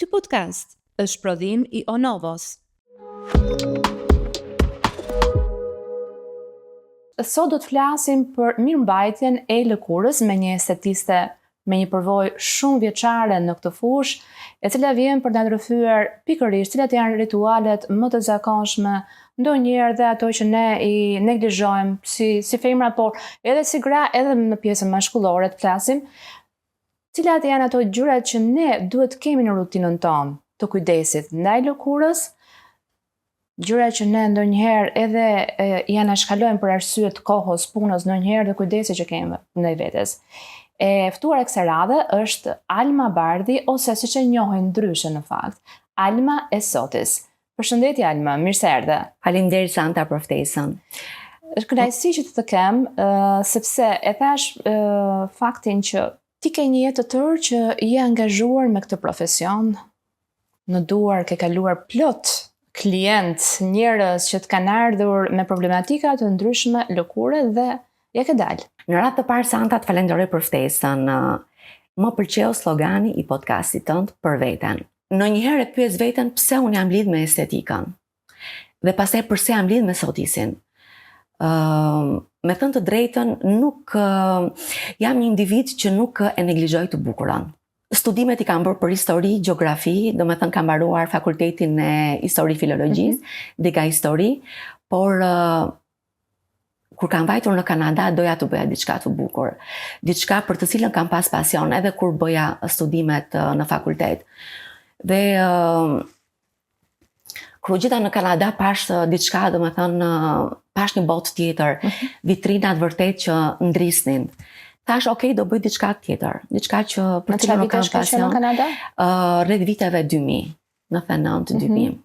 Ky podcast është prodhim i Onovos. Sot do të flasim për mirëmbajtjen e lëkurës me një estetiste me një përvojë shumë vjeçare në këtë fushë, e cila vjen për të na rrëfyer pikërisht cilat janë ritualet më të zakonshme, ndonjëherë dhe ato që ne i neglizhojmë si femra, por edhe si gra, edhe në pjesën mashkullore të flasim, cilat janë ato gjërat që ne duhet të kemi në rutinën tonë të kujdesit ndaj lëkurës, gjëra që ne ndonjëherë edhe ja na shkalojmë për arsye të kohës, punës, ndonjëherë dhe kujdesit që kemi ndaj vetes. E ftuar e kësaj radhe është Alma Bardhi, ose siç e njohin ndryshe në fakt, Alma e Sotis. Përshëndetje Alma, mirë se erdhe. Faleminderit Santa për ftesën. Është kënaqësi që të kem, sepse e thash faktin që ti ke një jetë të tërë që je angazhuar me këtë profesion. Në duar ke kaluar plot klient, njerëz që të kanë ardhur me problematika të ndryshme lëkure dhe ja ke dalë. Në radhë të parë Santa, të falenderoj për ftesën. Më pëlqeu slogani i podcastit tënd për veten. Ndonjëherë e pyes veten pse unë jam lidh me estetikën. Dhe pastaj pse jam lidh me Sotisin. Me thënë të drejtën, nuk jam një individ që nuk e neglizhoj të bukurën. Studimet i kam bërë për histori, gjeografi, do me thënë kam mbaruar fakultetin e histori filologjisë, dega histori, por kur kam vajtur në Kanada, doja të bëja diçka të bukur. Diçka për të cilën kam pas pasion, edhe kur bëja studimet në fakultet. Dhe kur u gjeta në Kanada, pash diçka, do me thënë, pash një botë tjetër, vitrinat vërtet që ndrisnin. Thash, do bëj diçka tjetër, diçka që për të cilën kam pasion. Në Kanada? Rreth viteve 2000, në 99-2000.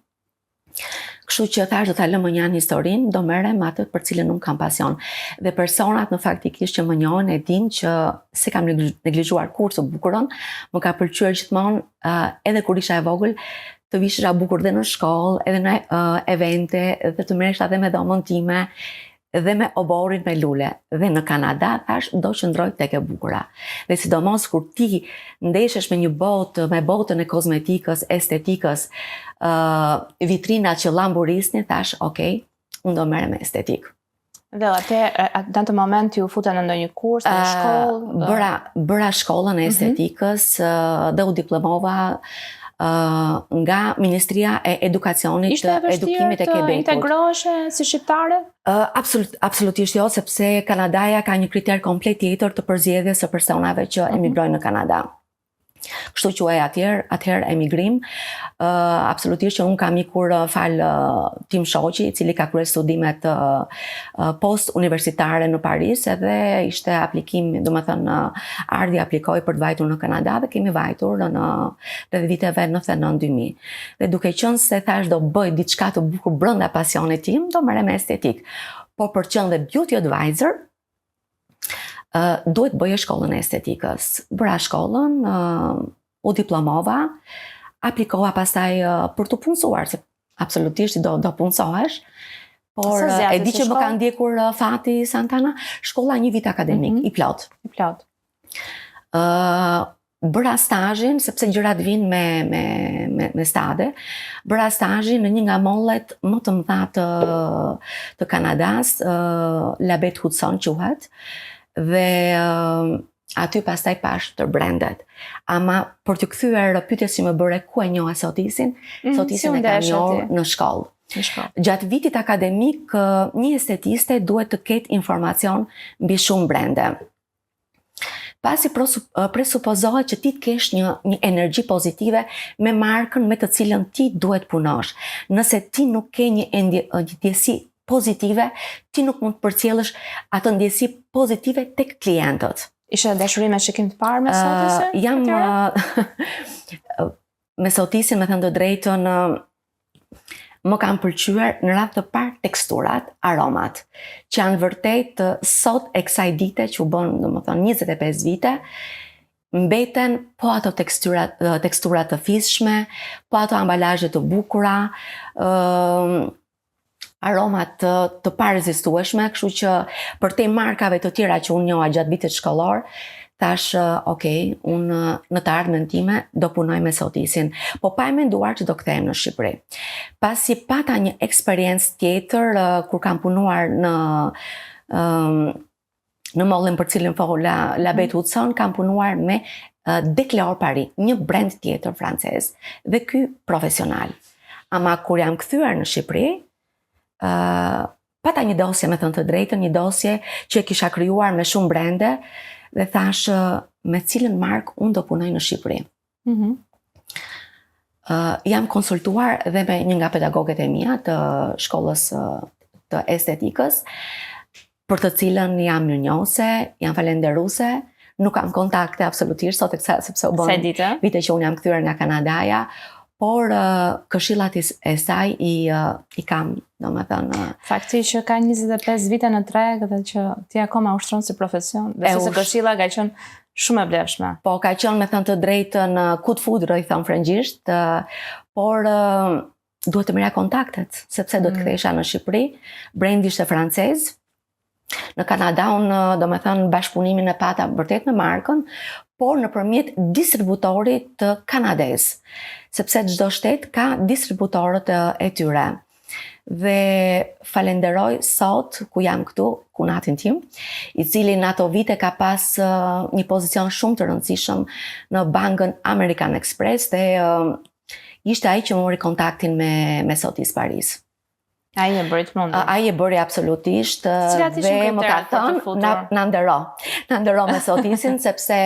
Kështu që thash do ta lëm më njanë historinë, do merrem atë për cilën nuk kam pasion. Dhe personat në faktikisht që më njohin e dinë që se kam neglizhuar kurrë të bukurën, më ka pëlqyer gjithmonë edhe kur isha e vogël të visha bukur dhe në shkollë, edhe në evente, dhe të merresha edhe me dhomën time, dhe me oborin me lule. Dhe në Kanada, thash, do qëndroj tek e bukura. Dhe sidomos kur ti ndeshesh me një botë, me botën e kozmetikës, estetikës, vitrinat që lamburisnin, thash, unë do merrem me estetikë. Dhe në atë moment ju futën në ndonjë kurs, në shkollë? Bëra shkollën e estetikës dhe u diplomova nga Ministria e Edukacionit të Edukimit e Quebecut. Ishte vështirë të integrohesh si shqiptare? Absolutisht jo, sepse Kanadaja ka një kriter komplet tjetër të përzgjedhjes së personave që emigrojnë në Kanada. Kështu quaj atëherë emigrim. Absolutisht që unë kam ikur fal tim shoqi, i cili ka kryer studimet post universitare në Paris, edhe ishte aplikim, domethënë ardhi aplikoi për të vajtur në Kanada dhe kemi vajtur në rreth viteve 99-2000. Dhe duke qenë se thash do bëj diçka të bukur brenda pasionit tim, do merrem me estetik. Po për qenë dhe beauty advisor, duhet bëje shkollën e estetikës. Bëra shkollën, u diplomova, aplikova pastaj për të punësuar, se absolutisht do punësohesh, por e di që më ka ndjekur fati Santana, shkolla një vit akademik, i plot. Bëra stazhin, sepse gjërat vinë me stade, bëra stazhin në një nga mollet më të mëdha të Kanadas, Labette Hudson quhet, dhe aty pastaj pash të brandet. Ama për të kthyer pyetjes që më bëre ku e njoha Sotisin, Sotisin e kam njohur në shkollë. Gjatë vitit akademik, një estetiste duhet të ketë informacion mbi shumë brende. Pasi presupozohet që ti të kesh një energji pozitive me markën me të cilën ti duhet punosh. Nëse ti nuk ke një ndjesi pozitive, ti nuk mund të përcjellësh atë ndjesi pozitive tek klientët. Ishe dashuri me shikim të parë me Sotisin? Me Sotisin, me thënë të drejtën, më kanë pëlqyer në radhë të parë teksturat, aromat, që janë vërtet sot e kësaj dite që u bën, domethënë 25 vite, mbeten po ato teksturat të fishme, po ato ambalazhe të bukura, aromat të parezistueshme, kështu që për te markave të tjera që unë njoha gjatë vitit shkollor, thash, unë në të ardhmen time do punoj me Sotisin, po pa e menduar që do kthehem në Shqipëri. Pasi pata një eksperiencë tjetër kur kam punuar në mollin për cilin la Bet Hudson, kam punuar me Declare Paris, një brand tjetër francez, dhe ky profesional. Ama kur jam kthyer në Shqipëri, pata një dosje, me thënë të drejtën, një dosje që e kisha krijuar me shumë brende, dhe thash me cilën markë unë do punoj në Shqipëri. Jam konsultuar dhe me një nga pedagoget e mia të shkollës të estetikës, për të cilën jam mirënjohëse, jam falenderuese, nuk kam kontakte absolutisht sot sepse u bën vite që unë jam kthyer nga Kanadaja, por këshillat e saj i kam, domethënë. Fakti që ka 25 vite në treg dhe që ti akoma ushtron si profesion, dhe se këshilla ka qenë shumë e vlefshme. Po, ka qenë, me thënë të drejtën, good food, i thon frëngjisht, por duhet të merja kontaktet, sepse do të kthehesha në Shqipëri, brendi ishte francez. Në Kanada unë, domethënë, bashkëpunimin e pata vërtet me markën, por nëpërmjet distributorit të kanadez, sepse çdo shtet ka distributorët e tyre. Dhe falenderoj sot ku jam këtu, kunatin tim, i cili në ato vite ka pas një pozicion shumë të rëndësishëm në bankën American Express, dhe ishte ai që më mori kontaktin me Sotis Paris. Ai e bëri të mundur. Ai e bëri absolutisht, dhe më ka thënë na ndero me Sotisin, sepse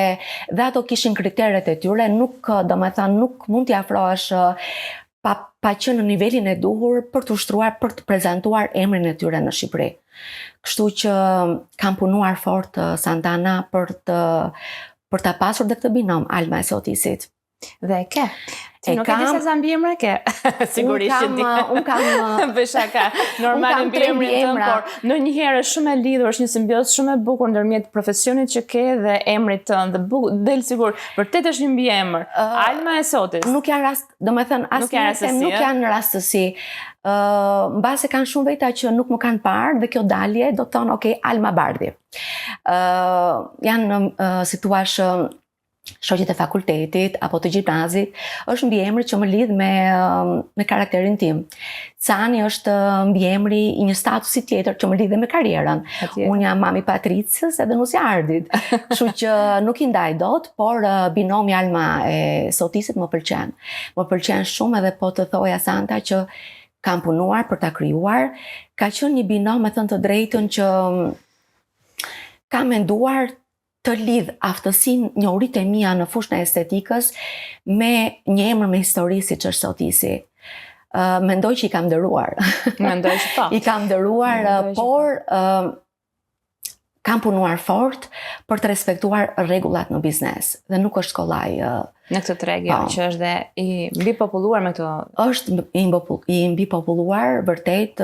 dhe ato kishin kriteret e tyre, nuk mund t'i afrohesh pa që në nivelin e duhur për të ushtruar, për të prezentuar emrin e tyre në Shqipëri. Kështu që kam punuar fort Santana për ta pasur dhe këtë binom, Alma e Sotisit. Dhe ke? Ti nuk e di se sa mbiemra ke? Sigurisht që di. Unë kam Beshaka, normal mbiemrin tëm, por ndonjëherë është shumë e lidhur, është një simbiozë shumë e bukur ndërmjet profesionit që ke dhe emrit tënd, dhe del sigur, vërtet është një mbiemër. Alma e Sotis. Nuk janë rast, domethënë asnjëherë nuk janë rastësi. Mbase kanë shumë veta që nuk më kanë parë, dhe kjo dalje do të thonë, Alma Bardhi. Janë, si thua, shoqet e fakultetit apo të gjimnazit, është mbiemri që më lidh me karakterin tim. Cani është mbiemri i një statusi tjetër që më lidh me karrierën. Unë jam mami Patricës edhe nusja Ardit. Kështu që nuk i ndaj dot, por binomi Alma e Sotisit më pëlqen. Më pëlqen shumë, edhe po të thoja Santa që kam punuar për ta krijuar, ka qenë një binom, me thënë të drejtën, që kam menduar të lidh aftësinë, njohuritë e mia në fushën e estetikës me një emër me histori siç është Sotisi. Mendoj që i kam dëruar. Mendoj që po. I kam dëruar, por kam punuar fort për të respektuar rregullat në biznes, dhe nuk është kollaj. Në këtë treg, që është dhe i mbi populluar me këto. Është i mbi populluar, vërtet,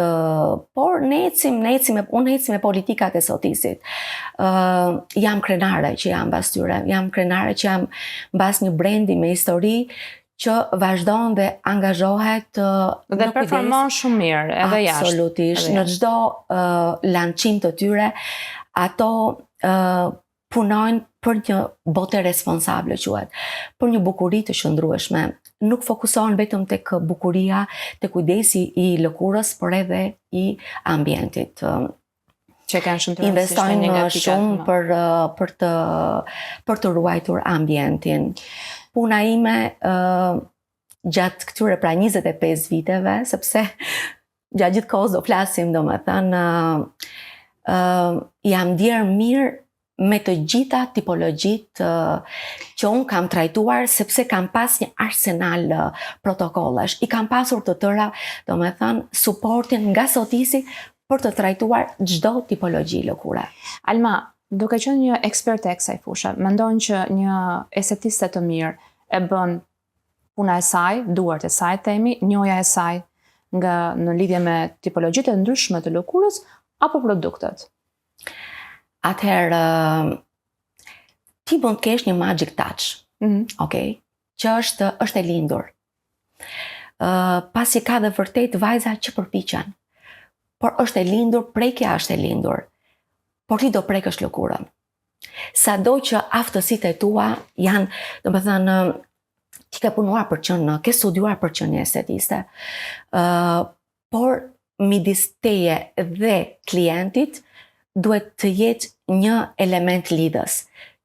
por unë ecim me politikat e Sotisit. Jam krenare që jam mbas tyre, jam krenare që jam mbas një brendi me histori që vazhdon dhe angazhohet dhe performon shumë mirë edhe jashtë. Absolutisht, në çdo lançim të tyre, ato punojnë për një bote responsable, quhet, për një bukuri të qëndrueshme. Nuk fokusohen vetëm tek bukuria, tek kujdesi i lëkurës, por edhe i ambientit. Që kanë shumë të investojnë shumë për të ruajtur ambientin. Puna ime gjatë këtyre 25 viteve, sepse gjatë gjithë kohës do flasim, domethënë, jam ndier mirë me të gjitha tipologjitë që unë kam trajtuar, sepse kam pas një arsenal protokollesh. I kam pasur të tëra, domethënë, suportin nga Sotisi për të trajtuar çdo tipologji lëkure. Alma, duke qenë një eksperte e kësaj fushë, mendon që një estetiste të mirë e bën puna e saj, duart e saj, themi, njohja e saj në lidhje me tipologjitë e ndryshme të lëkurës apo produktet? Atëherë, ti mund të kesh një magic touch, që është e lindur. Pasi ka dhe vërtet vajza që përpiqen, por është e lindur, prekja është e lindur, por ti do prekësh lëkurën. Sado që aftësitë e tua janë, domethënë, ti ke punuar për qenë, ke studiuar për qenë estetiste, por midis teje dhe klientit duhet të jetë një element lidhës,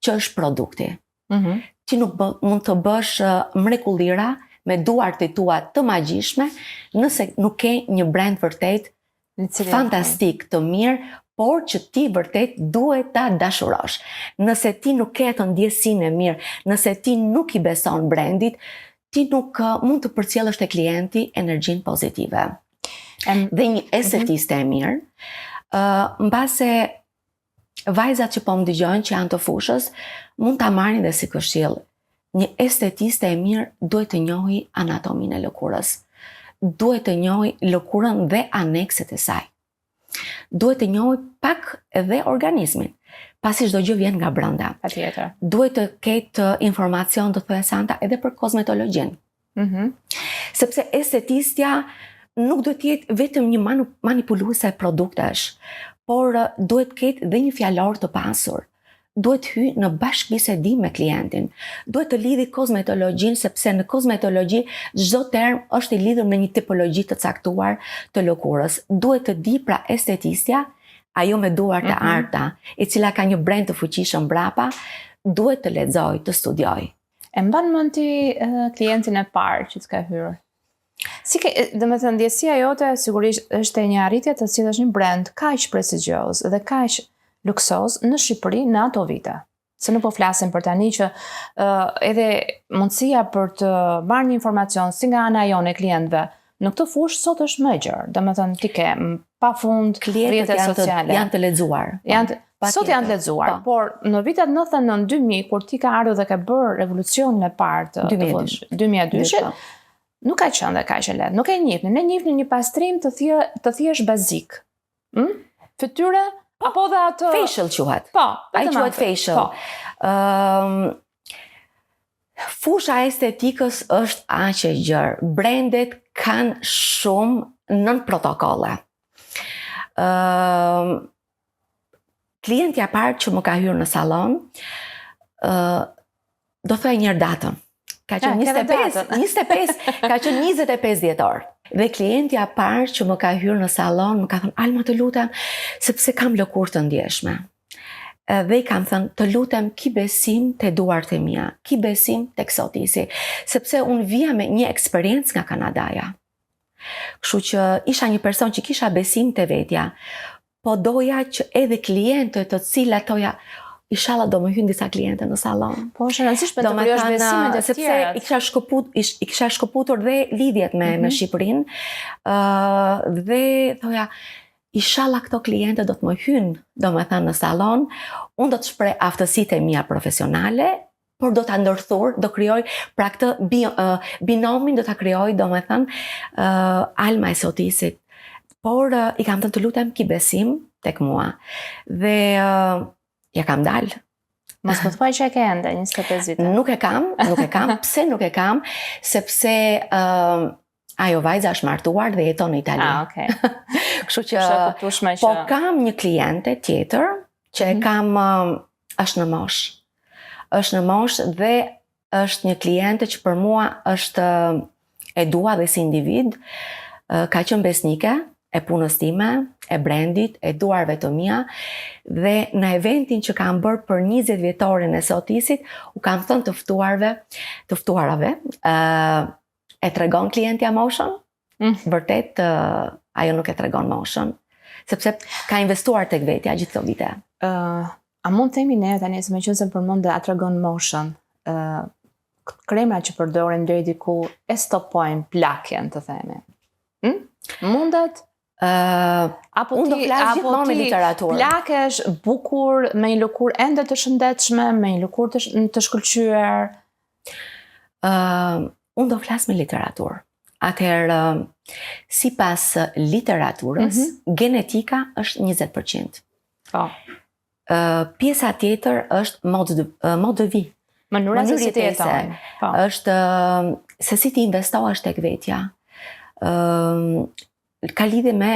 që është produkti. Ti nuk mund të bësh mrekullira me duart e tua të magjishme nëse nuk ke një brand vërtet fantastik të mirë, por që ti vërtet duhet ta dashurosh. Nëse ti nuk ke atë ndjesinë e mirë, nëse ti nuk i beson brandit, ti nuk mund të përcjellësh te klienti energjinë pozitive. Dhe një estetiste e mirë, mbase vajzat që po më dëgjojnë që janë të fushës, mund ta marrin dhe si këshill. Një estetiste e mirë duhet të njohë anatominë e lëkurës. Duhet të njohë lëkurën dhe anekset e saj. Duhet të njohë pak edhe organizmin, pasi çdo gjë vjen nga brenda. Patjetër. Duhet të ketë informacion të thjesanta edhe për kozmetologjinë. Sepse estetistja nuk duhet të jetë vetëm një manipuluese e produktesh, por duhet të ketë dhe një fjalor të pasur. Duhet hy në bashkëbisedim me klientin. Duhet të lidhi kozmetologjinë, sepse në kozmetologji çdo term është i lidhur me një tipologji të caktuar të lëkurës. Duhet të di pra estetistja, ajo me duart e arta, e cila ka një brand të fuqishëm brapa, duhet të lexoj, të studioj. E mban mend ti klientin e parë që të ka hyrë? Domethënë ndjesia jote sigurisht është e një arritje të cilësh një brand kaq prestigjioz dhe kaq luksoz në Shqipëri në ato vite. Se nuk po flasim për tani që edhe mundësia për të marrë një informacion si nga ana jone klientëve në këtë fushë sot është më e gjerë. Domethënë ti ke pafund rrjetet sociale. Janë të lexuar. Sot janë të lexuar, por në vitet 99-2000 kur ti ka ardhur dhe ka bërë revolucionin e parë të 2002-shit, nuk ka qenë dhe kaq e lehtë. Nuk e njihni, ne njihni një pastrim të thjesht bazik. Fytyre apo dhe atë facial quhet. Po, ai quhet facial. Fusha e estetikës është aq e gjerë. Brandet kanë shumë nën protokolle. Klientja parë që më ka hyrë në salon, do thoj një datën. Ka qenë 25, ka qenë 25 dhjetor. Dhe klientja parë që më ka hyrë në salon, më ka thënë, Alma të lutem, sepse kam lëkurë të ndjeshme. Dhe i kam thënë, të lutem, ki besim të duart e mia, ki besim të Xotisi, sepse unë vija me një eksperiencë nga Kanadaja. Kështu që isha një person që kisha besim të vetja, po doja që edhe klientët të cilat toja, inshallah do më hynë disa kliente në salon. Po është e rëndësishme të krijosh besimet e tjera. Sepse i kisha shkëputur dhe lidhjet me Shqipërinë, dhe thoja, inshallah këto kliente do të më hynë, domethënë në salon, unë do të shpreh aftësitë e mia profesionale, por do ta ndërthur, do krijoj pra këtë binomin do ta krijoj, domethënë Alma e Sotisit. Por i kam thënë të lutem ki besim tek mua. Dhe ja kam dalë. Mos më thuaj që e ke ende 25 vite. Nuk e kam. Pse nuk e kam? Sepse ajo vajza është martuar dhe jeton në Itali. Okay. Kështu që po kam një kliente tjetër që e kam është në moshë. Është në moshë dhe është një kliente që për mua është e dua dhe si individ, ka qenë besnike e punës time, e brandit, e duarve të mia, dhe në eventin që kam bërë për 20 vjetorin e Sotisit, u kam thënë të ftuarave, e tregon klientja moshën? Vërtet, ajo nuk e tregon moshën, sepse ka investuar tek vetja gjithë këto vite. A mund të themi ne tani se më qenë përmend a tregon moshën? Krema që përdoren deri diku e stopojnë plakjen, të themi. Mundet? Apo ti plakesh bukur me një lëkurë ende të shëndetshme, me një lëkurë të shkëlqyer? Unë do flas me literaturë. Atëherë, sipas literaturës, genetika është 20%. Po. Pjesa tjetër është mode de vie. Mënyra se si të jetojmë. Është se si ti investohesh tek vetja. Ka lidhje me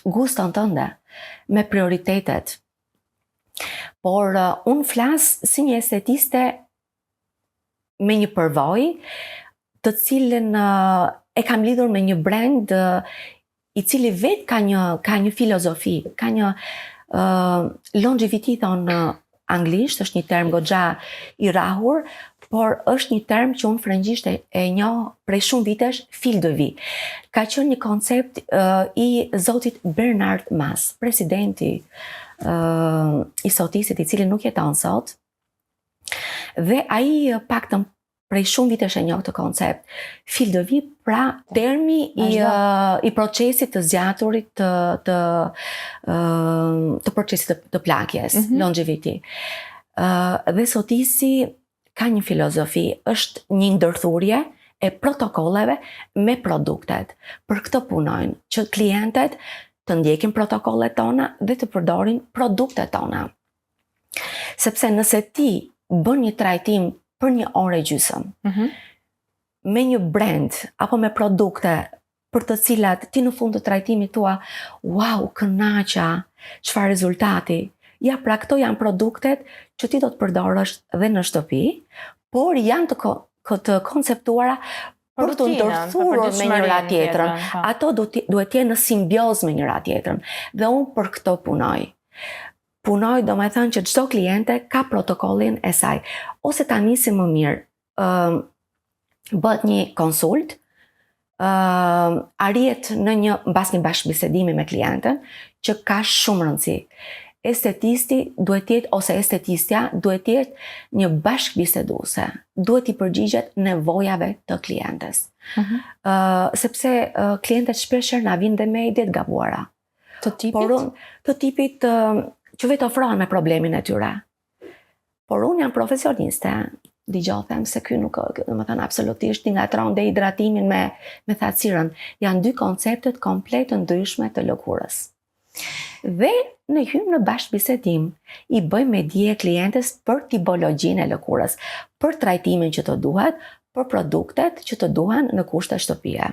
guston tënde, me prioritetet. Por unë flas si një estetiste me një përvojë të cilën e kam lidhur me një brand i cili vet ka një filozofi, ka një longevity thonë anglisht, është një term goxha i rahur, por është një term që unë frëngjisht e njoh prej shumë vitesh, fil de vie. Ka qenë një koncept i zotit Bernard Mas, presidenti i Sotisit, i cili nuk jeton sot, dhe ai paktën prej shumë vitesh e njoh këtë koncept. Fil de vie, pra termi i procesit të zgjaturit të procesit të plakjes, longevity. Dhe Sotisi ka një filozofi, është një ndërthurje e protokolleve me produktet. Për këtë punojnë, që klientet të ndjekin protokollet tona dhe të përdorin produktet tona. Sepse nëse ti bën një trajtim për një orë e gjysmë, me një brand apo me produkte për të cilat ti në fund të trajtimit thua, wow, kënaqa, çfarë rezultati. Ja, pra këto janë produktet që ti do të përdorësh dhe në shtëpi, por janë të konceptuara për të ndërthurur me njëra tjetrën. Ato duhet jenë në simbiozë me njëra tjetrën. Dhe unë për këto punoj. Punoj, do me thënë që çdo kliente ka protokollin e saj. Ose ta nisi më mirë, bëhet një konsult, arrihet mbas një bashkëbisedimi me klientën, që ka shumë rëndësi. Estetisti duhet jetë, ose estetistja duhet jetë një bashkëbiseduese. Duhet i përgjigjet nevojave të klientes. Sepse klientet shpeshherë na vinë dhe me ide të gabuara. Të tipit? Por të tipit që vetë ofrohen me problemin e tyre. Por unë jam profesioniste. Digjohem se ky nuk, domethënë absolutisht ngatron dhe hidratimin me thatësirën. Janë dy konceptet komplet të ndryshme të lëkurës. Dhe ne hym në bashkëbisedim, i bëjmë me dije klientes për tipologjinë e lëkurës, për trajtimin që të duhet, për produktet që të duhen në kushte shtëpie.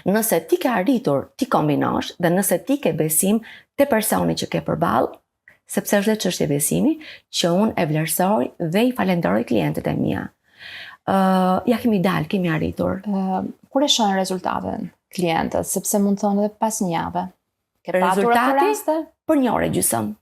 Nëse ti ke arritur ti kombinosh dhe nëse ti ke besim te personi që ke përballë, sepse është dhe çështje besimi, që unë e vlerësoj dhe i falenderoj klientët e mia. Ja kemi dalë, kemi arritur. Kur e shohin rezultatet klientët, sepse mund të thonë edhe pas një jave. Ke patur ato raste? Për një orë e gjysmë.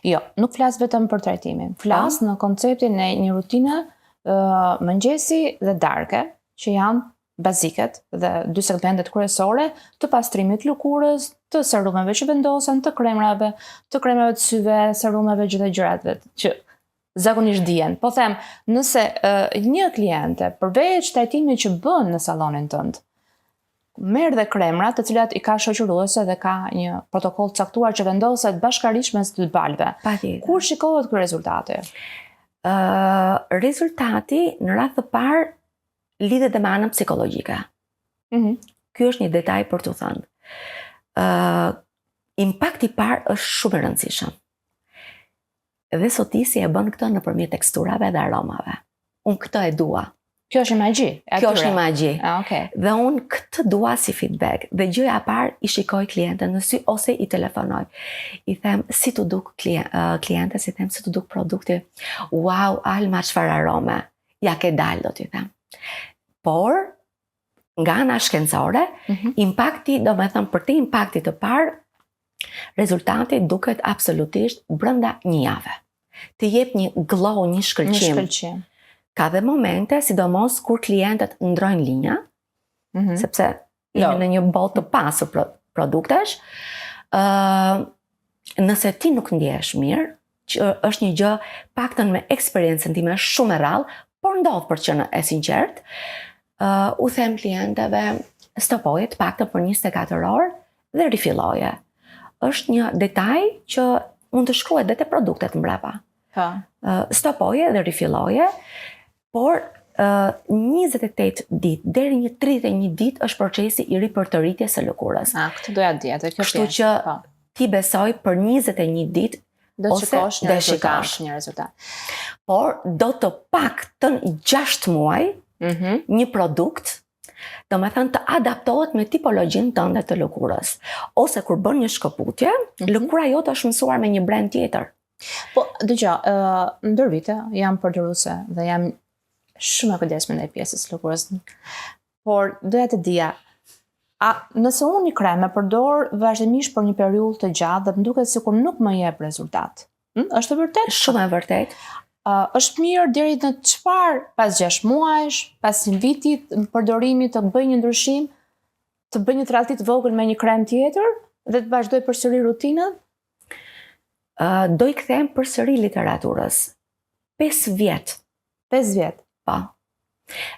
Jo, nuk flas vetëm për trajtimin. Flas në konceptin e një rutine mëngjesi dhe darke, që janë baziket dhe dy segmentet kryesore të pastrimit lëkurës, të serumeve që vendosen, të kremave të syve, serumeve gjithë gjëratve që zakonisht dihen. Po them, nëse një kliente përveç trajtimit që bën në sallonin tënd, merr dhe kremra të cilat i ka shoqëruese dhe ka një protokoll caktuar që vendoset bashkërisht mes dy palëve. Kur shikohet ky rezultati? Rezultati në radhë të parë lidhet me anën psikologjike. Ky është një detaj për t'u thënë. Impakti i parë është shumë i rëndësishëm. Dhe Sotisi e bën këtë nëpërmjet teksturave dhe aromave. Unë këtë e dua. Kjo është magji. Kjo është magji. Okay. Dhe unë këtë dua si feedback. Dhe gjëja e parë i shikoj klientën në sy ose i telefonoj. I them si tu duk klientes, i them si tu duk produkti. Wow, Alma, çfarë arome. Ja ke dalë, do t'i them. Por nga ana shkencore, impakti, do me thënë, për të impaktit të parë, rezultati duket absolutisht brenda një jave. Të jep një glow, një shkëlqim. Ka dhe momente, sidomos kur klientët ndrojnë linja, sepse jemi në një botë të pasur produktesh, nëse ti nuk ndjehesh mirë, që është një gjë paktën me eksperiencën time shumë e rrallë, por ndodh për që e sinqert, u them klientëve, stopoje të paktën për 24 orë dhe rifilloje. Është një detaj që mund të shkruhet dhe te produktet mbrapa. Stopoje dhe rifilloje, por 28 ditë deri një 31 ditë është procesi i ripërtëritjes së lëkurës. Këtë doja të di, atë kjo. Kështu që ti besoj për 21 ditë do të shikosh një rezultat. Por do të paktën 6 muaj një produkt, do me thënë të adaptohet me tipologjinë tënde të lëkurës. Ose kur bën një shkëputje, lëkura jote është mësuar me një brand tjetër. Po, dëgjoj, ndër vite jam përdoruese dhe jam shumë e kujdesshme ndaj pjesës së lëkurës. Por doja të dija, nëse unë një krem e përdor vazhdimisht për një periudhë të gjatë dhe më duket sikur nuk më jep rezultat. Është e vërtet? Shumë e vërtet. Është mirë deri në çfarë pas 6 muajsh, pas një viti përdorimi të bëj një ndryshim, të bëj një tradhti të vogël me një krem tjetër dhe të vazhdoj përsëri rutinën? Do i kthem përsëri literaturës. 5 vjet. 5 vjet. Po.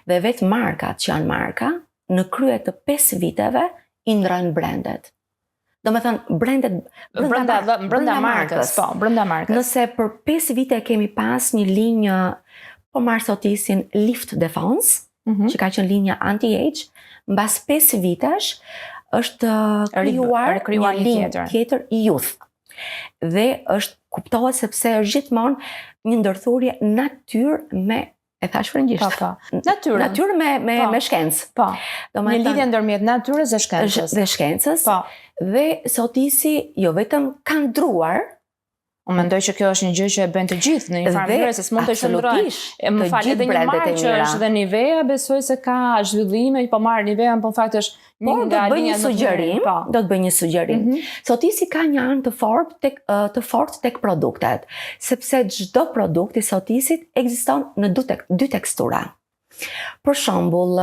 Dhe vetë markat që janë marka, në krye të 5 viteve i ndrojnë brendet. Do me thënë, brendet brenda markës. Po, brenda markës. Nëse për 5 vite kemi pas një linjë, po marrë sotisin Lift Defense, që ka qenë linja anti-age, mbas 5 vitesh është krijuar një linjë tjetër youth. Dhe është kuptohet sepse është gjithmonë një ndërthurje natyrë me, e thash frëngjisht. Po. Natyrë me shkencë. Po. Një lidhje ndërmjet natyrës dhe shkencës. Dhe shkencës. Po. Dhe sotisi jo vetëm kanë ndruar. Unë mendoj që kjo është një gjë që e bën të gjithë në një farë mënyrë, se s'mund të qëndrojë. Më fal, edhe një markë që është dhe Nivea, besoj se ka zhvillime, po marr Nivea, po në fakt është një nga linjat më të mira. Do të bëj një sugjerim. Sotisi ka një anë të fortë tek produktet, sepse çdo produkt i Sotisit ekziston në dy tekstura. Për shembull,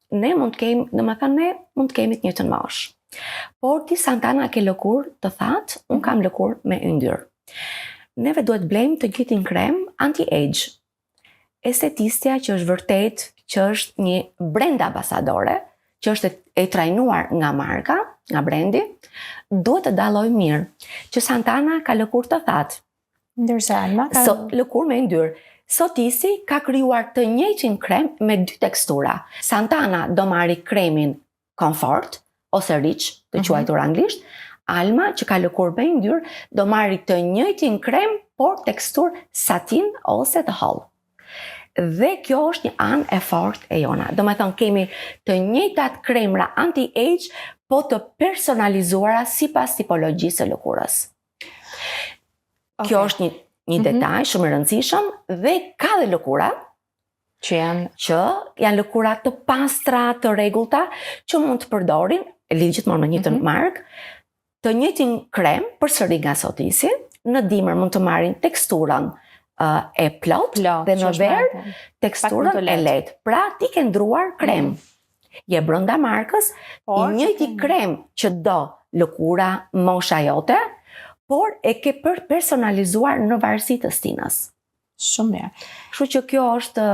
ne mund të kemi të njëjtën moshë. Por ti Santana ke lëkurë të thatë, unë kam lëkurë me yndyrë. Neve duhet blejmë të gjithin krem anti-age. Estetistja që është vërtet, që është një brand ambasadore, që është e trajnuar nga marka, nga brendi, duhet të dalloj mirë, që Santana ka lëkurë të thatë. Ndërsa Alma ka lëkurë me yndyrë. Sotisi ka krijuar të njëjtin krem me 2 tekstura. Santana do marri kremin Comfort ose Rich, të quajtur anglisht. Alma, që ka lëkurë me yndyrë, do marri të njëjtin krem, por tekstur satin ose të hollë. Dhe kjo është një anë e fortë e jona. Do me thonë, kemi të njëjtat kremra anti-age, po të personalizuara sipas tipologjisë së lëkurës. Kjo është një detaj shumë i rëndësishëm dhe ka dhe lëkura që janë lëkura të pastra, të rregullta, që mund të përdorin, lidh gjithmonë me njëjtën markë, të njëjtin krem përsëri nga Sotisi, në dimër mund të marrin teksturën e plot dhe në verë teksturën e lehtë. Pra ti ke ndruar krem. Je brenda markës, i njëjti krem që do lëkura mosha jote, por e ke personalizuar në varësi të stinës. Shumë mirë. Kështu që kjo është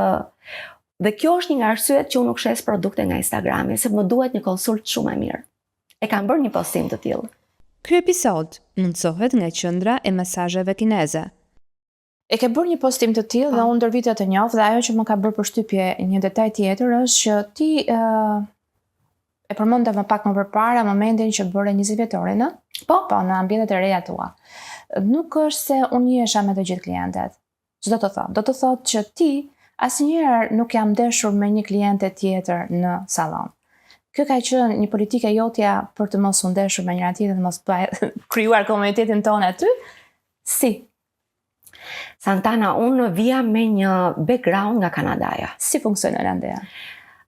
dhe kjo është një nga arsyet që unë nuk shes produkte nga Instagrami, se më duhet një konsult shumë e mirë. E kam bërë një postim të tillë. Ky episod mundsohet nga Qendra e Mesazheve Kineze. E ke bërë një postim të tillë dhe unë ndër vite të njoh, dhe ajo që më ka bërë përshtypje një detaj tjetër është që ti e përmendë më pak më përpara momentin që bëre 20 vjetorin, po, në ambientet e reja tua. Nuk është se unë njihesha me të gjithë klientet. Ç'do të thotë? Do të thotë që ti asnjëherë nuk jam ndeshur me një kliente tjetër në sallon. Kjo ka qenë një politike jotja për të mos u ndeshur me njëra tjetrën, të mos krijuar komunitetin tonë aty. Si? Santana, unë vija me një background nga Kanadaja. Si funksionon Andeja?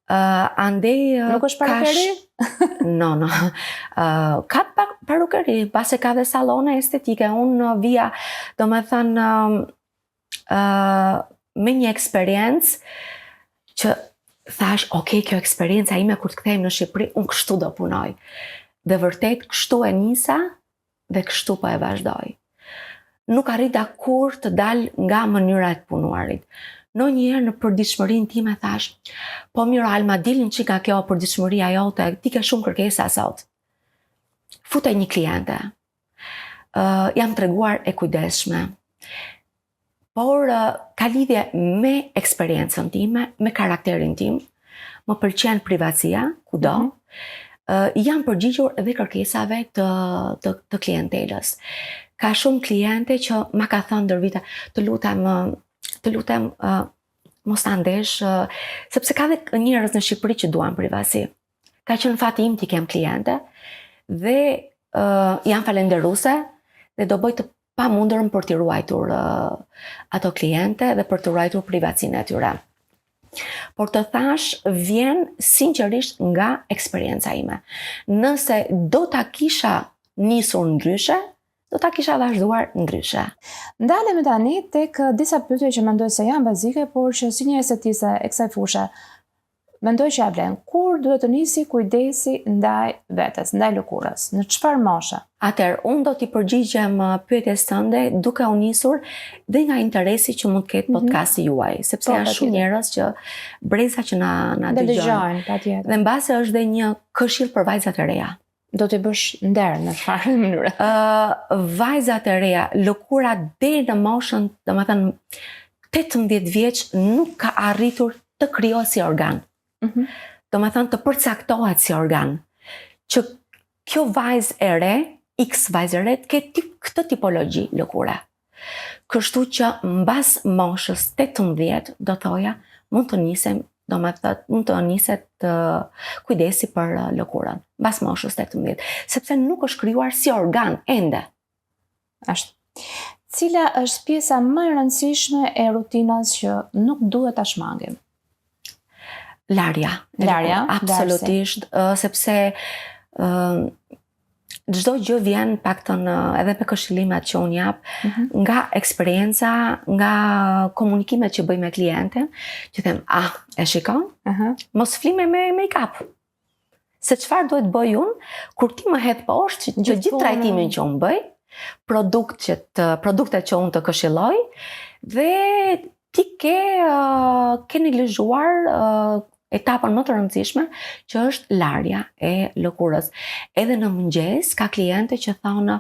Andej nuk është parukeri? No. Ka parukeri, pasi ka dhe salone estetike. Unë vija, do me thënë, me një eksperiencë që thash, kjo eksperienca ime kur të kthejmë në Shqipëri, unë kështu do punoj. Dhe vërtet, kështu e nisa dhe kështu po e vazhdoj. Nuk arrita kur të dal nga mënyra e të punuarit. Në njëherë në përditshmërinë time thash, po mirë Alma, dilin që nga kjo përditshmëria jote, ti ke shumë kërkesa sot. Futej një kliente. Jam treguar e kujdesshme. Por ka lidhje me eksperiencën time, me karakterin tim, më pëlqen privatësia, kudo. Jam përgjigjur edhe kërkesave të klientelës. Ka shumë kliente që ma ka thënë ndër vite, të lutem mos ta ndesh, sepse ka dhe njerëz në Shqipëri që duan privatësi. Ka qenë fati im t'i kem kliente dhe jam falenderuese dhe do bëj të pamundërm për t'i ruajtur ato kliente dhe për të ruajtur privatësinë e tyre. Por të thash, vjen sinqerisht nga eksperienca ime. Nëse do ta kisha nisur ndryshe, do ta kisha vazhduar ndryshe. Ndalemi tani tek disa pyetje që mendoj se janë bazike, por që si një estetiste e kësaj fushë mendoj që ja vlen. Kur duhet të nisi kujdesi ndaj vetes, ndaj lëkurës? Në çfarë moshe? Atëherë, unë do t'i përgjigjem pyetjes tënde duke u nisur dhe nga interesi që mund të ketë podcasti juaj, sepse janë shumë njerëz që breza që na dëgjojnë. Patjetër. Dhe mbase është dhe një këshill për vajzat e reja. Do t'i bësh nder në çfarë mënyre? Vajzat e reja, lëkura deri në moshën, domethënë 18 vjeç nuk ka arritur të krijohet si organ. Domethënë të përcaktohet si organ. Që kjo vajzë e re, X vajzë e re, të ketë këtë tipologji lëkure. Kështu që mbas moshës 18 do thoja mund të nisem, mund të niset kujdesi për lëkurën mbas moshës 18, sepse nuk është krijuar si organ ende. Ashtu. Cila është pjesa më e rëndësishme e rutinës që nuk duhet ta shmangim? Larja. Absolutisht, sepse çdo gjë vjen paktën edhe me këshillimet që unë jap, nga eksperienca, nga komunikimet që bëj me klienten, që them, e shikon? Mos fli me make-up. Se çfarë duhet bëj unë, kur ti më hedh poshtë, që gjithë trajtimin që unë bëj, produktet që unë të këshilloj, dhe ti ke neglizhuar etapën më të rëndësishme, që është larja e lëkurës. Edhe në mëngjes ka kliente që thonë,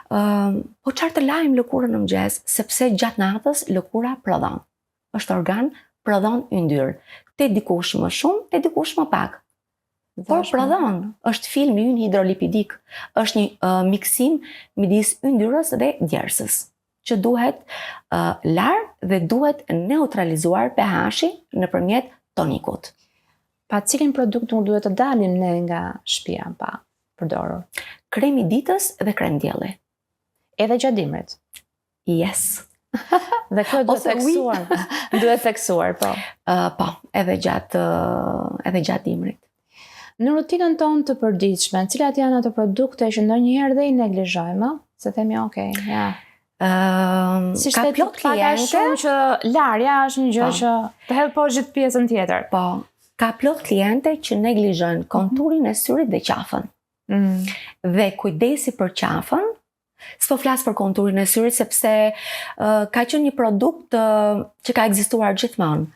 po çfarë të lajm lëkurën në mëngjes, sepse gjatë natës lëkura prodhon. Është organ, prodhon yndyrë. Te dikush më shumë, te dikush më pak. Por prodhon, është film ynë hidrolipidik, është një miksim midis yndyrës dhe djersës, që duhet larë dhe duhet neutralizuar pH-i nëpërmjet tonikut. Pa cilin produkt nuk duhet të dalim ne nga shtëpia pa përdorur? Kremi ditës dhe krem dielli. Edhe gjatë dimrit? Yes. Dhe kjo duhet theksuar. Duhet theksuar, po. Po, edhe gjatë dimrit. Në rutinën tonë të përditshme, cilat janë ato produkte që ndonjëherë dhe i neglizhojmë, se themi okay, ja. Ka plot kliente shumë që larja është një gjë që të hedh poshtë gjithë pjesën tjetër. Po, ka plot kliente që neglizhojnë konturin e syrit dhe qafën. Dhe kujdesi për qafën, s'po flas për konturin e syrit sepse ka qenë një produkt që ka ekzistuar gjithmonë.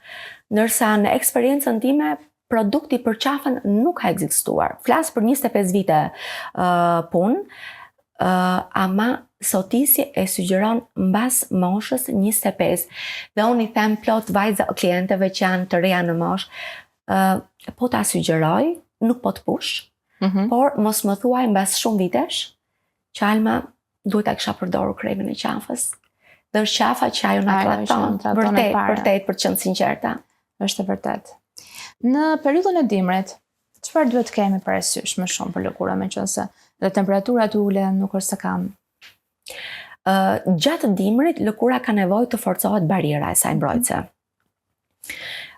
Ndërsa në eksperiencën time produkti për qafën nuk ka ekzistuar. Flas për 25 vite punë, ama sotisi e sugjeron mbas moshës 25. Dhe unë i them plot vajza klienteve që janë të reja në moshë, po ta sugjeroj, nuk po të push, por mos më thuaj mbas shumë vitesh, që Alma duhet ta kisha përdorur kremin e qafës. Dhe është qafa që ajo na trajton, vërtet për të qenë sinqerta. Është e vërtet. Në periudhën e dimrit, çfarë duhet të kemi parasysh më shumë për lëkurën, meqense dhe temperaturat ulen, nuk është se kam. Gjatë dimrit, lëkura ka nevojë të forcohet bariera e saj mbrojtëse.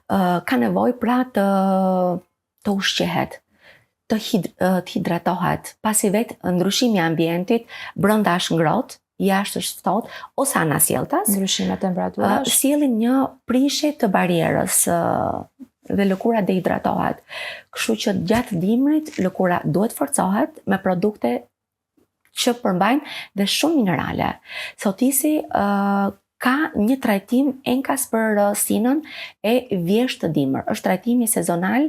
Ka nevojë pra të ushqehet, të hidratohet, pasi vetë ndryshimi i ambientit brenda është ngrohtë, jashtë është ftohtë, ose anasjelltas, ndryshimi i temperaturës sjellin një prishje të barierës dhe lëkura dehidratohet. Kështu që gjatë dimrit lëkura duhet forcohet me produkte që përmbajnë dhe shumë minerale. Sotisi ka një trajtim enkas për sinën e vjesht të dimër. Është trajtimi sezonal,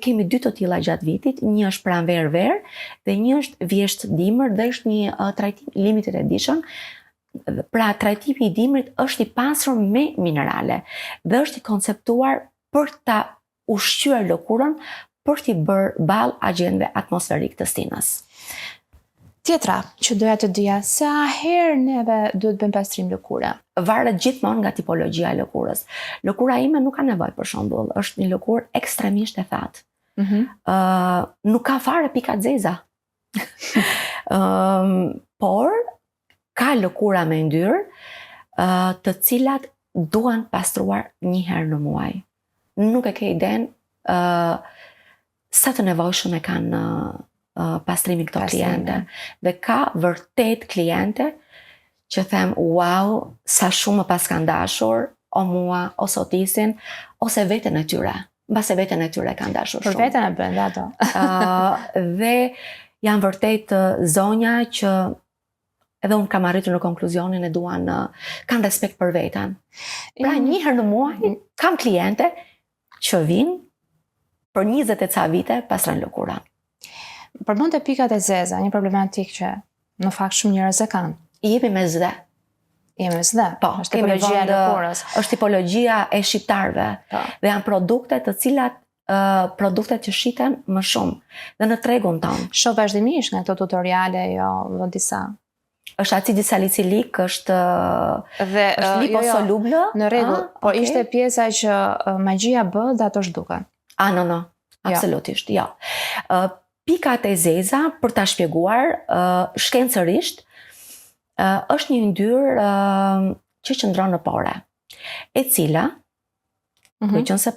kemi 2 të tilla gjatë vitit, një është pranverë-verë dhe një është vjesht dimër dhe është një trajtim limited edition. Pra trajtimi i dimrit është i pasur me minerale dhe është i konceptuar për ta ushqyer lëkurën, për t'i bërë ballë agjendëve atmosferik të sinës. Tjetra që doja të dija, sa herë neve duhet bëjmë pastrim lëkure? Varet gjithmonë nga tipologjia e lëkurës. Lëkura ime nuk ka nevojë për shembull, është një lëkurë ekstremisht e thatë. Nuk ka fare pika zeza. Por ka lëkura me ndyrë, të cilat duan pastruar një herë në muaj. Nuk e ke iden sa të nevojshme kanë pastrimin këto kliente. Dhe ka vërtet kliente që them, wow, sa shumë më pas kanë dashur, o mua, o sotisin, ose veten e tyre. Mbase veten e tyre kanë dashur shumë. Për veten e bën ato. Dhe janë vërtet zonja që edhe unë kam arritur në konkluzionin e duan, kanë respekt për veten. Pra një herë në muaj kam kliente që vinë për 20 e ca vite pastrojnë lëkura. Përmend të pikat e zeza, një problematik që në fakt shumë njerëz e kanë. Jemi me zde. Jemi me zde. Po, është tipologjia e lëkurës. Është tipologjia e shqiptarëve. Po. Dhe janë produkte të cilat produktet që shiten më shumë dhe në tregun tonë. Shoh vazhdimisht nga këto tutoriale, jo vë disa. Është acidi salicylik, është liposoluble. Në rregull, po ishte pjesa që magjia bë dhe ato zhduken. No. Absolutisht, jo. Pikat e zeza, për ta shpjeguar, shkencërisht, është një yndyrë që qëndron në pore, e cila, duke qenë se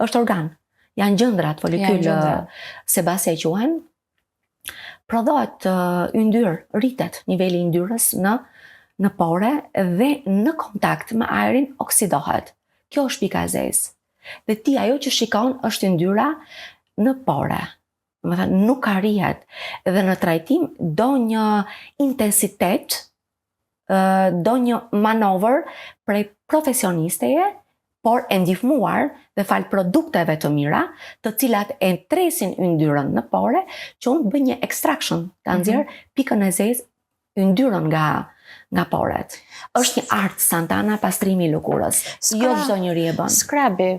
është organ, janë gjëndrat, folikul sebase e quhen, prodhohet yndyrë, rritet niveli i yndyrës në pore dhe në kontakt me ajrin oksidohet. Kjo është pika e zezë. Dhe ti ajo që shikon është yndyra në pore. Më thënë, nuk arrihet. Dhe në trajtim do një intensitet, do një manovër prej profesionisteje, por e ndihmuar dhe fal produkteve të mira, të cilat e tresin yndyrën në pore, që unë bëj një extraction, të nxjerr pikën e zezë, yndyrën nga poret. Është një art Santana pastrimi i lëkurës. Jo çdo njeri e bën. Skrabi.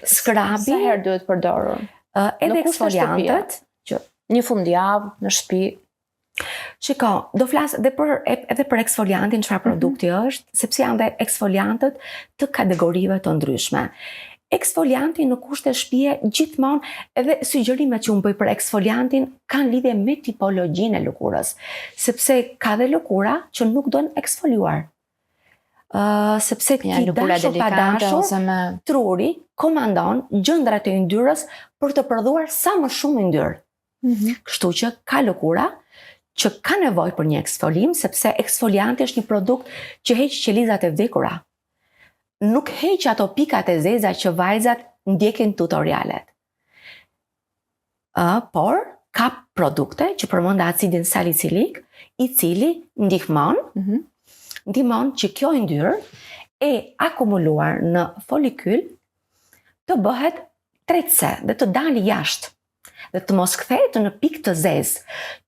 Sa herë duhet përdorur? Edhe eksfoliantët, një fundjavë në shtëpi. Shiko, do flas edhe për eksfoliantin, çfarë produkti është, sepse janë dhe eksfoliantët të kategorive të ndryshme. Eksfolianti në kushte shtëpie gjithmonë, edhe sugjerimet që unë bëj për eksfoliantin kanë lidhje me tipologjinë e lëkurës, sepse ka dhe lëkura që nuk duhen eksfoliuar. Sepse ti dashur pa dashur, truri komandon gjëndrat e yndyrës për të prodhuar sa më shumë yndyrë. Kështu që ka lëkura që ka nevojë për një eksfolim, sepse eksfolianti është një produkt që heq qelizat e vdekura. Nuk heq ato pikat e zeza që vajzat ndjekin tutorialet. Por ka produkte që përmend acidin salicylik, i cili ndihmon që kjo yndyrë e akumuluar në folikul të bëhet tretëse dhe të dalë jashtë dhe të mos kthehet në pikë të zezë,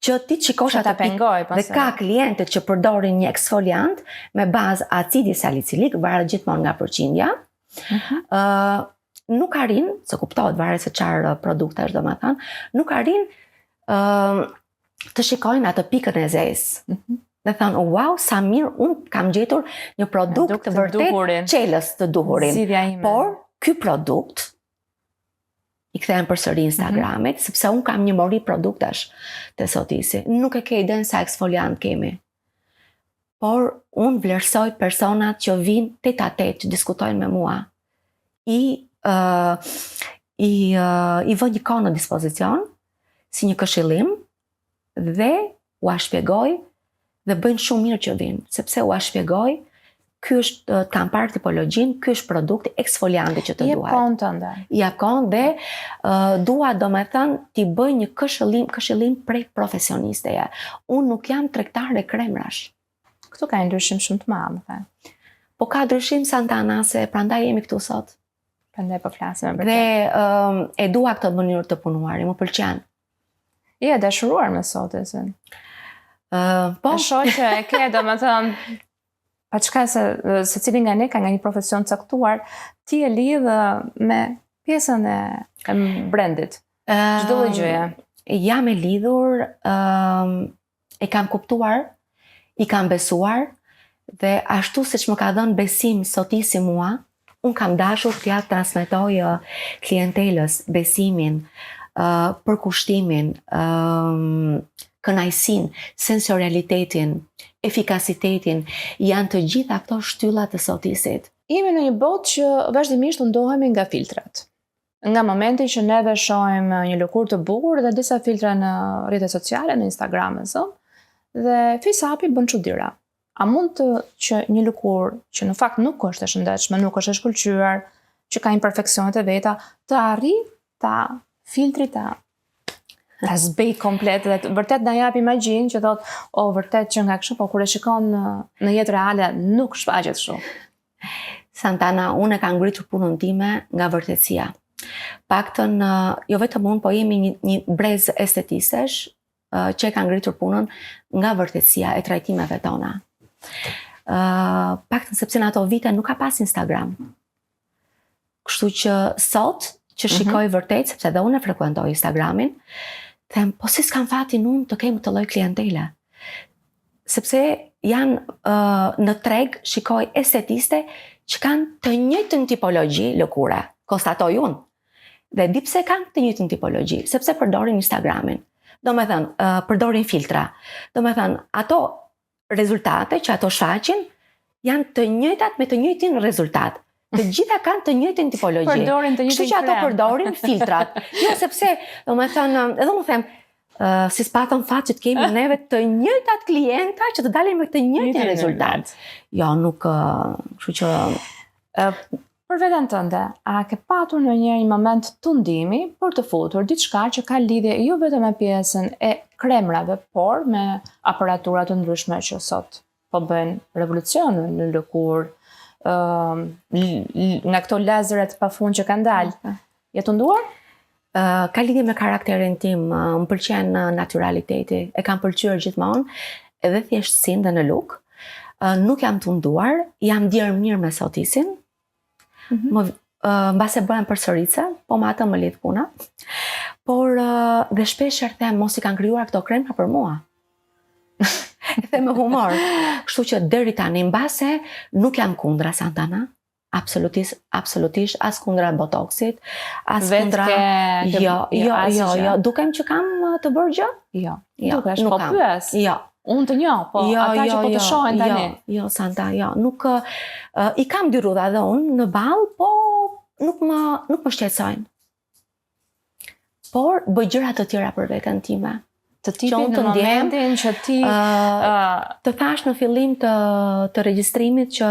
që ti shikosh atë pikë. Dhe ka klientët që përdorin një eksfoliant me bazë acidi salicylik, varet gjithmonë nga përqindja. Nuk arrin, se kuptohet varet se çfarë produkte është, domethënë, nuk arrin të shikojnë atë pikën e zezë. Dhe thonë, wow, sa mirë, unë kam gjetur një produkt të vërtet qelës të duhurin. Por, ky produkt i kthejmë përsëri Instagramit, sepse unë kam një mori produktash të sotisi. Nuk e ke iden sa eksfoliant kemi. Por, unë vlerësoj personat që vinë tet-a-tet, që diskutojnë me mua. I vë një kohë në dispozicion, si një këshillim, dhe u shpjegoj, dhe bëjnë shumë mirë që vinë, sepse u shpjegoj, ky është, kam parë tipologjin, ky është produkti eksfolianti që të duhet. Jep kohën tënde. Jep kohën dhe dua domethënë ti bëj një këshillim prej profesionisteje. Unë nuk jam tregtare kremrash. Këtu ka ndryshim shumë të madh, Po ka ndryshim Santana, se prandaj jemi këtu sot. Prandaj po flasim për këtë. Dhe e dua këtë mënyrë të punuari, më pëlqen. Je dashuruar me sotesin. Po. E shoh që e ke domethënë pa çka se cili nga ne ka nga një profesion caktuar, ti e lidh me pjesën e brandit. Çdo lloj gjëje. Jam e lidhur, e kam kuptuar, i kam besuar, dhe ashtu siç më ka dhënë besim sotisi mua, unë kam dashur t'ja transmetoj klientelës besimin, përkushtimin, kënaqësinë, sensorialitetin, efikasitetin, janë të gjitha këto shtylla të sotisit. Jemi në një botë që vazhdimisht u ndohemi nga filtrat. Nga momenti që neve shohim një lëkurë të bukur dhe disa filtra në rrjetet sociale, në Instagram e zëm, dhe FaceApp-i bën çuditëra. A mund të që një lëkurë që në fakt nuk është e shëndetshme, nuk është e shkëlqyer, që ka imperfeksionet e veta, të arrijë ta filtri ta zbej komplet dhe vërtet na japi magjinë që thot, vërtet që nga kështu, po kur e shikon në jetë reale nuk shfaqet kështu. Santana, unë e kam ngritur punën time nga vërtetësia. Paktën, jo vetëm unë, po jemi një brez estetistesh që e ka ngritur punën nga vërtetësia e trajtimeve tona. Paktën sepse në ato vite nuk ka pas Instagram. Kështu që sot që shikoj vërtet, sepse edhe unë e frekuentoj Instagramin, them, po si s'kam fatin unë të kemë të lloj klientele. Sepse janë në treg, shikoj estetiste që kanë të njëjtën tipologji lëkure, konstatoj unë. Dhe di pse kanë të njëjtën tipologji, sepse përdorin Instagramin. Do me thënë, përdorin filtra. Do me thënë, ato rezultate që ato shfaqin janë të njëjtat me të njëjtin rezultat. Të gjitha kanë të njëjtin tipologji. Përdorin të njëjtin krem. Kështu që ato përdorin filtrat. Jo, sepse, do me thënë, edhe më them, si s'patëm fat që të kemi neve të njëjtat klienta që të dalin me të njëjtin rezultat. Jo, nuk, kështu që... Për veten tënde, a ke patur një moment të ndihmi për të futur diçka që ka lidhje jo vetëm me pjesën e kremrave, por me aparatura të ndryshme që sot po bëjnë revolucion në lëkurë, nga këto lazeret pafund që kanë dalë. Je të nduar? Ka lidhje me karakterin tim, më pëlqen naturaliteti, e kam pëlqyer gjithmonë, edhe thjeshtësinë dhe në luk. Nuk jam të nduar, jam djerë mirë me sotisin, mbase bëhen përsëritse, po më atë më lidh puna. Por dhe shpesh them mos i kanë krijuar këto krema për mua. E them me humor. Kështu që deri tani mbase nuk jam kundra Santana. Absolutisht as kundra botoxit, as kundra jo, dukem që kam të bërë gjë? Jo, dukesh, po pyes. Jo. Unë të njoh, po ata që po të shohin tani. Jo, Santa, jo, nuk i kam dy rrudha dhe unë në ball, po nuk më shqetësojnë. Por bëj gjëra të tjera për veten time. Të tipit në momentin që ti të thash në fillim të regjistrimit që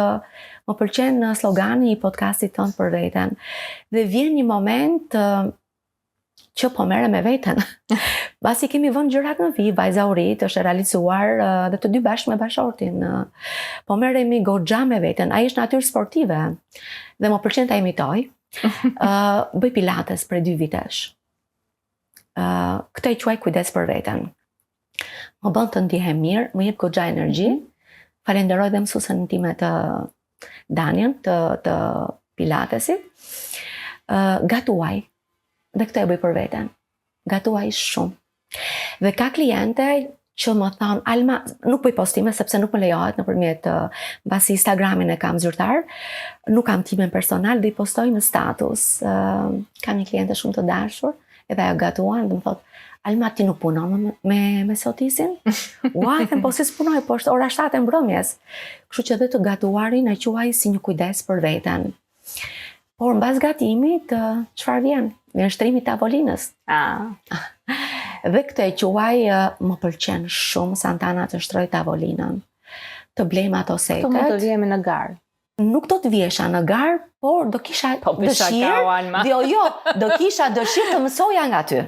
më pëlqen slogani i podcastit tonë për veten. Dhe vjen një moment që po merrem me veten. Basi kemi vënë gjërat në vi, vajza Urit është realizuar dhe të dy bashkë me bashortin. Po merremi goxha me veten. Ai është natyrë sportive dhe më pëlqen ta imitoj. Bëj pilates për 2 vitesh. Këtë e quaj kujdes për veten. Më bën të ndihem mirë, më jep goxha energji. Falenderoj dhe mësuesen time të Daniën të pilatesit. Gatuaj. Dhe këtë e bëj për veten. Gatuaj shumë. Dhe ka kliente që më thonë, Alma, nuk bëj postime sepse nuk më lejohet nëpërmjet mbasi Instagramin e kam zyrtar, nuk kam timen personal dhe i postoj në status. Kam një kliente shumë të dashur, edhe ajo gatuan dhe më thotë, Alma, ti nuk punon me sotisin? Ua, them, po si s'punoj, po është ora 7 e mbrëmjes. Kështu që dhe të gatuarin e quaj si një kujdes për veten. Por mbas gatimit, çfarë vjen? Vjen shtrimi i tavolinës. Dhe këtë e quaj më pëlqen shumë Santana të shtroj tavolinën. Të blejmë ato setet. Këto mund të vijemi në garë. Nuk do të vjesha në garë, por do kisha dëshirë. Jo, do kisha dëshirë të mësoja nga ty.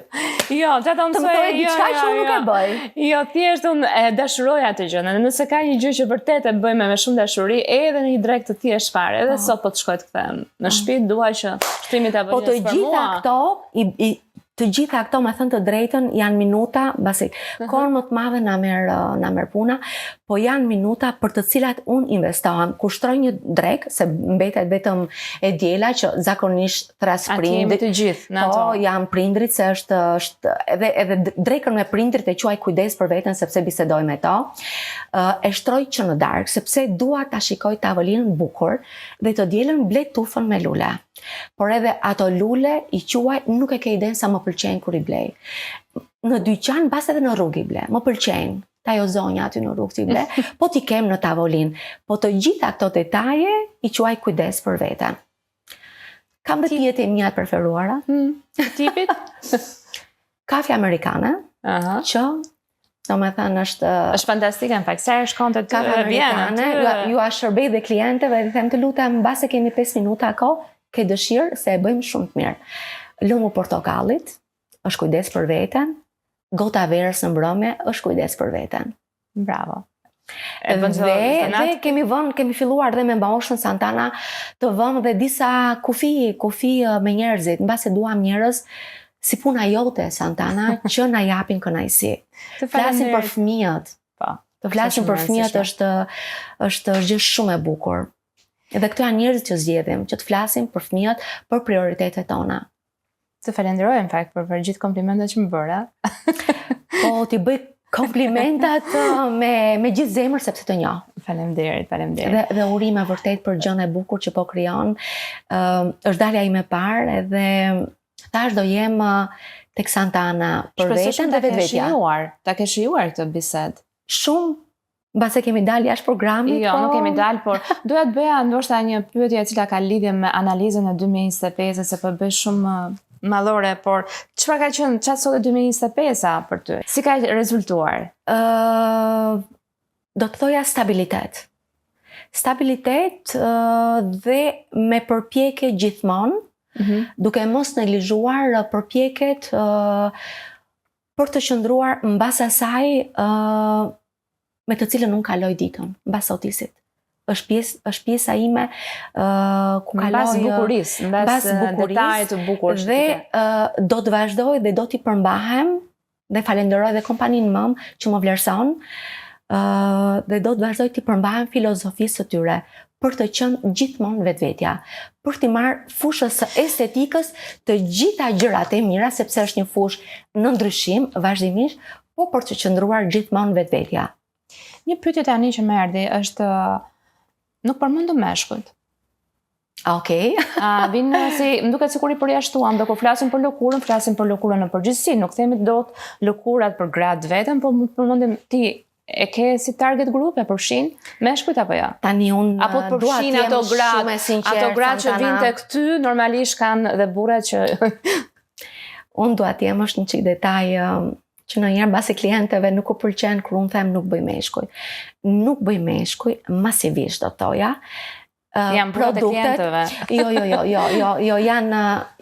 Jo, të mësoj diçka që unë nuk e bëj. Jo, thjesht unë e dashuroj atë gjë. Nëse ka një gjë që vërtet e bëjmë me shumë dashuri, edhe në një drejt të thjesht fare, edhe sot po të shkoj të kthem. Në shtëpi dua që shtrimi i tavolinës për mua. Të gjitha këto, me thënë të drejtën, janë minuta, basi kohën më të madhe na merr puna, po janë minuta për të cilat unë investohem. Kur shtroj një drek, se mbetet vetëm e diela që zakonisht thras prindrit. Të gjithë, në ato. Po, janë prindrit se është edhe drekën me prindrit e quaj kujdes për veten sepse bisedoj me to. E shtroj që në darkë, sepse dua ta shikoj tavolinën bukur dhe të dielën ble tufën me lule. Por edhe ato lule i quaj nuk e ke iden sa më pëlqejnë kur i blej. në dyqan, mbas edhe në rrugë i ble. Më pëlqejnë ajo zonja aty në rrugë i ble, po t'i kem në tavolinë. Po të gjitha këto detaje i quaj kujdes për veten. Kam dhe pijet e mia të preferuara. Tipit? Kafe amerikane, që domethënë është fantastike në fakt. Sa herë shkon te kafe amerikane, ju a shërbej dhe klientëve dhe them të lutem mbase kemi 5 minuta kohë, ke dëshirë se e bëjmë shumë të mirë. Lumu portokallit është kujdes për veten, gota verës në mbrëmje është kujdes për veten. Bravo. Dhe kemi filluar dhe me mbaoshën Santana të vëmë dhe disa kufi me njerëzit, mbase duam njerëz si puna jote Santana që na japin kënaqësi. Të flasim për fëmijët. Po. Të flasim për fëmijët është gjë shumë e bukur. Edhe këto janë njerëzit që zgjedhim, që të flasim për fëmijët, për prioritetet tona. Të falenderoj në fakt për gjithë komplimentet që më bëra. Po ti bëj komplimentat me gjithë zemër sepse të njoh. Faleminderit. Dhe urime vërtet për gjën e bukur që po krijon. Është dalja ime e parë edhe tash do jem tek Santana për veten dhe vetvetja. Ta ke shijuar këtë bisedë. Shumë mbase kemi dalë jashtë programit. Jo, nuk kemi dalë, por doja të bëja ndoshta një pyetje e cila ka lidhje me analizën e 2025 se po bëj shumë mallore, por çfarë ka qenë çfarë sot e 2025-a për ty? Si ka rezultuar? Do të thoja stabilitet. Stabilitet dhe me përpjekje gjithmonë, duke mos neglizhuar përpjekjet për të qëndruar mbas asaj me të cilën unë kaloj ditën, mbas sotisit. Është pjesa ime ku kaloj mbas detajit të bukur. Dhe do të vazhdoj dhe do t'i përmbahem dhe falenderoj dhe kompaninë mëm që më vlerëson dhe do të vazhdoj t'i përmbahem filozofisë së tyre për të qenë gjithmonë vetvetja, për t'i marrë fushës së estetikës të gjitha gjërat e mira, sepse është një fushë në ndryshim vazhdimisht, po për të qëndruar gjithmonë vetvetja. Një pyetje tani që më erdhi është nuk përmendu meshkujt. Okej. Vinë më duket sikur i përjashtuam, dhe kur flasim për lëkurën në përgjithësi, nuk themi dot lëkurat për gratë vetëm, po mund të përmendim ti e ke si target grupe përfshin meshkujt apo jo? Tani unë apo të përfshin ato gratë që vinë tek ty, normalisht kanë dhe burrat që unë dua të jem është një çik detaj që ndonjëherë mbase klientëve nuk u pëlqen kur unë them nuk bëj meshkuj. Nuk bëj meshkuj, masivisht do thoja. Janë produktet klientëve. Jo,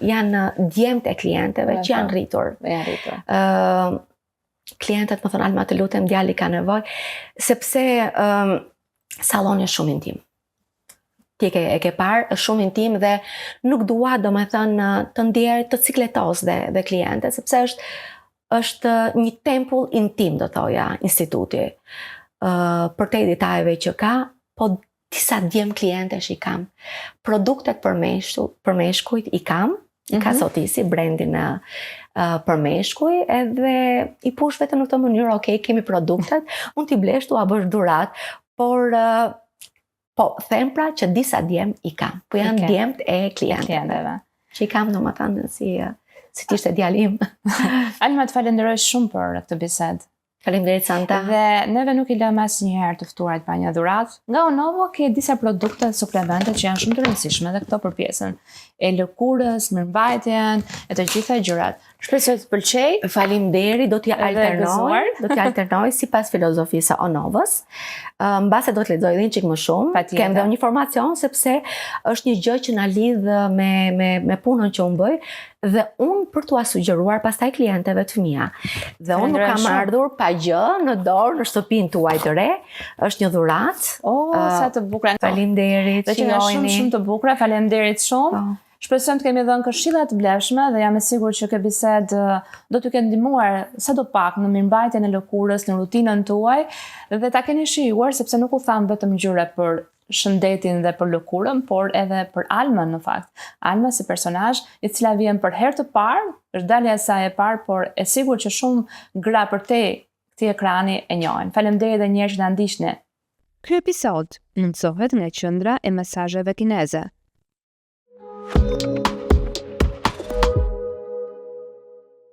janë djemt e klientëve që janë rritur. Klientët më thonë Alma të lutem djali ka nevojë, sepse salloni është shumë intim. Ti e ke parë, është shumë intim dhe nuk dua domethënë të ndjer të cikletos dhe klientët, sepse është një tempull intim, do thoja, instituti. Për te detajeve që ka, po disa djem klientesh i kam. Produktet për meshkujt i kam, ka sotisi, brandin për meshkuj, edhe i push vetëm në këtë mënyrë, okej, kemi produktet, unë t'i blesh tu a bësh durat, por po them pra që disa djem i kam, po janë djemt e klienteve. Që i kam domethënë si t'ishte djalim. Alma, të falenderoj shumë për këtë bisedë. Faleminderit Santa. Dhe neve nuk i lëmë asnjëherë të ftuarit pa një dhuratë. Nga Onovo ke disa produkte suplemente që janë shumë të rëndësishme dhe këto për pjesën e lëkurës, mirëmbajtjen, e të gjitha gjërat. Shpresoj të pëlqej. Faleminderit, do t'ja alternoj sipas filozofisë së Onovës. Mbase do të lexoj edhe një çik më shumë. Kem dhe një informacion sepse është një gjë që na lidh me punën që unë bëj dhe unë për t'ua sugjeruar pastaj klientëve të mia. Dhe unë nuk kam ardhur pa gjë në dorë në shtëpinë tuaj të re. Është një dhuratë. Sa të bukur. Faleminderit. Dhe që janë shumë të bukura. Faleminderit shumë. Shpresojmë të kemi dhënë këshilla të vlefshme dhe jam e sigurt që kjo bisedë do t'ju ketë ndihmuar sadopak në mirëmbajtjen e lëkurës, në rutinën tuaj dhe ta keni shijuar sepse nuk u tham vetëm gjëra për shëndetin dhe për lëkurën, por edhe për Almën në fakt. Alma si personazh i cila vjen për herë të parë, është dalja e saj e parë, por e sigurt që shumë gra për te këtij ekrani e njohin. Faleminderit edhe një herë që na ndiqni. Ky episod mundsohet nga Qendra e Mesazheve Kineze.